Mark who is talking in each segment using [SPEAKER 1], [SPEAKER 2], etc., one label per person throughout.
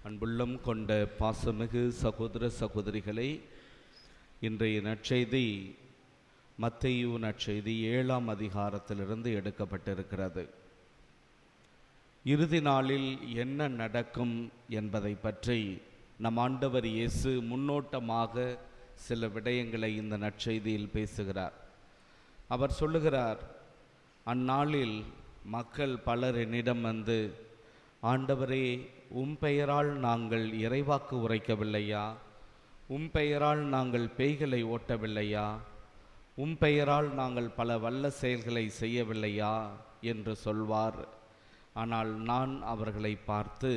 [SPEAKER 1] அன்புள்ளம் கொண்ட பாசமிகு சகோதர சகோதரிகளே, இன்றைய நற்செய்தி மத்தேயு நற்செய்தி 7ஆம் அதிகாரத்திலிருந்து எடுக்கப்பட்டிருக்கிறது. இறுதி நாளில் என்ன நடக்கும் என்பதை பற்றி நம் ஆண்டவர் இயேசு முன்னோட்டமாக சில விடயங்களை இந்த நற்செய்தியில் பேசுகிறார். அவர் சொல்லுகிறார், அந்நாளில் மக்கள் பலர் என்னிடம் வந்து, ஆண்டவரே, பெயரால் நாங்கள் இறைவாக்கு உரைக்கவில்லையா? பெயரால் நாங்கள் பேய்களை ஓட்டவில்லையா? பெயரால் நாங்கள் பல வல்ல செயல்களை செய்யவில்லையா என்று சொல்வார். ஆனால் நான் அவர்களை பார்த்து,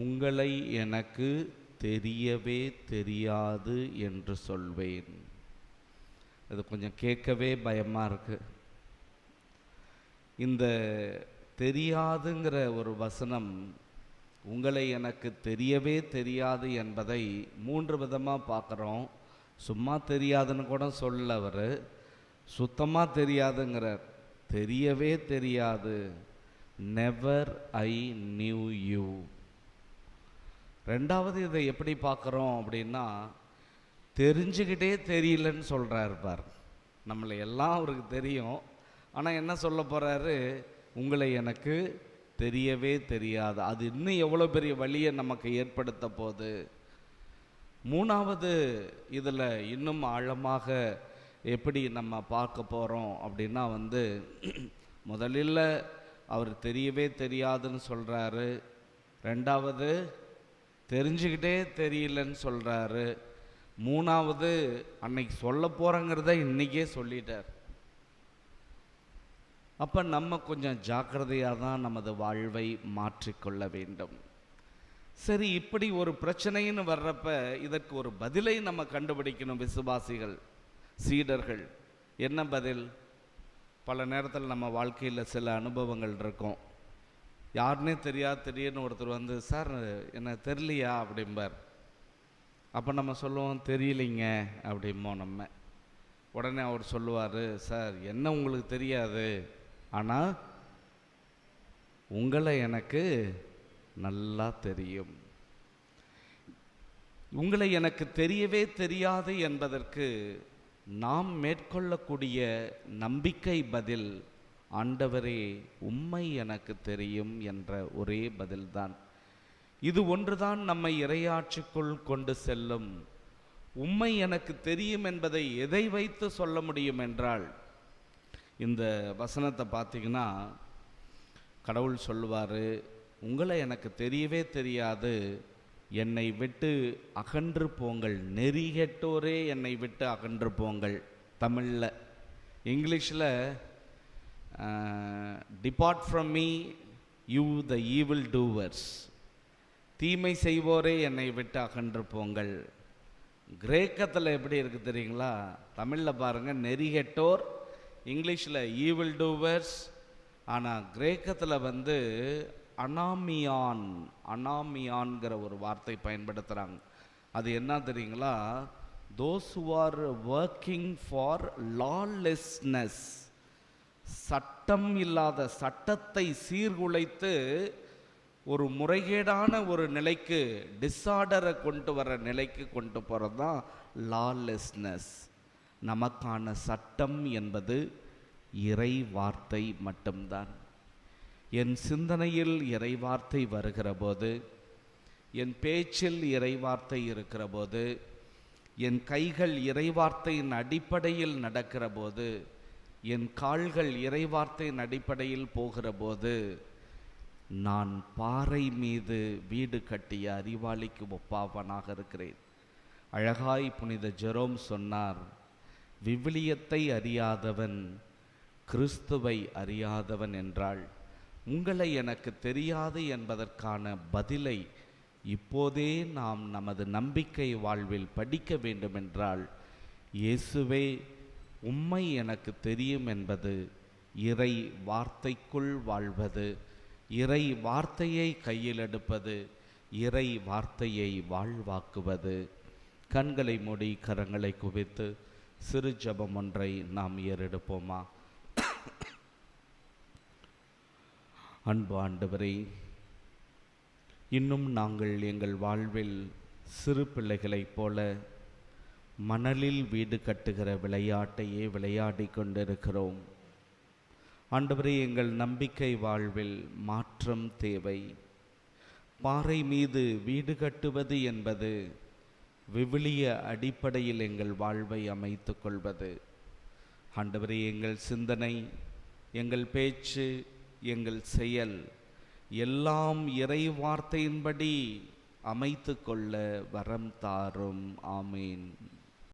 [SPEAKER 1] உங்களை எனக்கு தெரியவே தெரியாது என்று சொல்வேன். இது கொஞ்சம் கேட்கவே பயமாக இருக்கு. இந்த தெரியாதுங்கிற ஒரு வசனம், உங்களை எனக்கு தெரியவே தெரியாது என்பதை 3 விதமாக பார்க்குறோம். சும்மா தெரியாதுன்னு கூட சொல்ல, அவர் சுத்தமாக தெரியாதுங்கிறார். தெரியவே தெரியாது, நெவர் ஐ நியூ யூ. ரெண்டாவது இதை எப்படி பார்க்குறோம் அப்படின்னா, தெரிஞ்சுக்கிட்டே தெரியலன்னு சொல்கிறார் பார். நம்மளை எல்லாம் அவருக்கு தெரியும், ஆனால் என்ன சொல்ல போகிறாரு? உங்களை எனக்கு தெரியவே தெரியாது. அது இன்னும் எவ்வளோ பெரிய வழியை நமக்கு ஏற்படுத்த போகுது. மூணாவது இதில் இன்னும் ஆழமாக எப்படி நம்ம பார்க்க போகிறோம் அப்படின்னா முதலில் அவர் தெரியவே தெரியாதுன்னு சொல்கிறாரு. ரெண்டாவது தெரிஞ்சுக்கிட்டே தெரியலன்னு சொல்கிறாரு. மூணாவது அன்னைக்கு சொல்ல போகிறங்கிறத இன்றைக்கே சொல்லிட்டார். அப்போ நம்ம கொஞ்சம் ஜாக்கிரதையாக தான் நமது வாழ்வை மாற்றிக்கொள்ள வேண்டும். சரி, இப்படி ஒரு பிரச்சனைன்னு வர்றப்ப இதற்கு ஒரு பதிலை நம்ம கண்டுபிடிக்கணும். விசுவாசிகள், சீடர்கள் என்ன பதில்? பல நேரத்தில் நம்ம வாழ்க்கையில் சில அனுபவங்கள் இருக்கும். யாருன்னே தெரியாது, திடீர்னு ஒருத்தர் வந்து, சார் என்ன தெரியலையா அப்படிம்பார். அப்போ நம்ம சொல்லுவோம், தெரியலைங்க அப்படிம்போம். நம்ம உடனே அவர் சொல்லுவார், சார் என்ன உங்களுக்கு தெரியாது, ஆனால் உங்களை எனக்கு நல்லா தெரியும். உங்களை எனக்கு தெரியவே தெரியாது என்பதற்கு நாம் மேற்கொள்ளக்கூடிய நம்பிக்கை பதில், ஆண்டவரே உம்மை எனக்கு தெரியும் என்ற ஒரே பதில்தான். இது ஒன்றுதான் நம்மை இறையாட்சிக்குள் கொண்டு செல்லும். உம்மை எனக்கு தெரியும் என்பதை எதை வைத்து சொல்ல முடியும் என்றால், இந்த வசனத்தை பார்த்தீங்கன்னா கடவுள் சொல்லுவார், உங்களை எனக்கு தெரியவே தெரியாது, என்னை விட்டு அகன்று போங்கள், நெறிகெட்டோரே என்னை விட்டு அகன்று போங்கள். தமிழில், இங்கிலீஷில் depart from me you the evil towards, தீமை செய்வோரே என்னை விட்டு அகன்று போங்கள். கிரேக்கத்தில் எப்படி இருக்குது தெரியுங்களா? தமிழில் பாருங்கள் நெறிகெட்டோர், இங்கிலீஷில் ஈவில் டூவர்ஸ். ஆனால் கிரேக்கத்தில் அனாமியான்கிற ஒரு வார்த்தை பயன்படுத்துகிறாங்க. அது என்ன தெரியுங்களா? Those who are working for lawlessness, சட்டம் இல்லாத, சட்டத்தை சீர்குலைத்து ஒரு முறைகேடான ஒரு நிலைக்கு, டிஸார்டரை கொண்டு வர நிலைக்கு கொண்டு போகிறது தான் லாலெஸ்னஸ். நமக்கான சட்டம் என்பது இறை வார்த்தை மட்டும்தான். என் சிந்தனையில் இறை வார்த்தை வருகிற போது, என் பேச்சில் இறை வார்த்தை இருக்கிற போது, என் கைகள் இறை வார்த்தையின் அடிப்படையில் நடக்கிற போது, என் கால்கள் இறை வார்த்தையின் அடிப்படையில் போகிற போது, நான் பாறை மீது வீடு கட்டிய அறிவாளிக்கு ஒப்பாவனாக இருக்கிறேன். அழகாய் புனித ஜெரோம் சொன்னார், விவிலியத்தை அறியாதவன் கிறிஸ்துவை அறியாதவன் என்றால், உங்களை எனக்கு தெரியாது என்பதற்கான பதிலை இப்போதே நாம் நமது நம்பிக்கை வாழ்வில் படிக்க வேண்டுமென்றால், இயேசுவே உம்மை எனக்கு தெரியும் என்பது இறை வார்த்தைக்குள் வாழ்வது, இறை வார்த்தையை கையில் எடுப்பது, இறை வார்த்தையை வாழ்வாக்குவது. கண்களை மூடி கரங்களை குவித்து சிறு ஜெபம் ஒன்றை நாம் ஏறெடுப்போமா? அன்பு ஆண்டவரே, இன்னும் நாங்கள் எங்கள் வாழ்வில் சிறு பிள்ளைகளைப் போல மணலில் வீடு கட்டுகிற விளையாட்டையே விளையாடி கொண்டிருக்கிறோம். ஆண்டவரே, எங்கள் நம்பிக்கை வாழ்வில் மாற்றம் தேவை. பாறை மீது வீடு கட்டுவது என்பது விவிலிய அடிப்படையில் எங்கள் வாழ்வை அமைத்து கொள்வது. ஆண்டவரே, எங்கள் சிந்தனை, எங்கள் பேச்சு, எங்கள் செயல் எல்லாம் இறை வார்த்தையின்படி அமைத்து கொள்ள வரம் தாரும். ஆமீன்.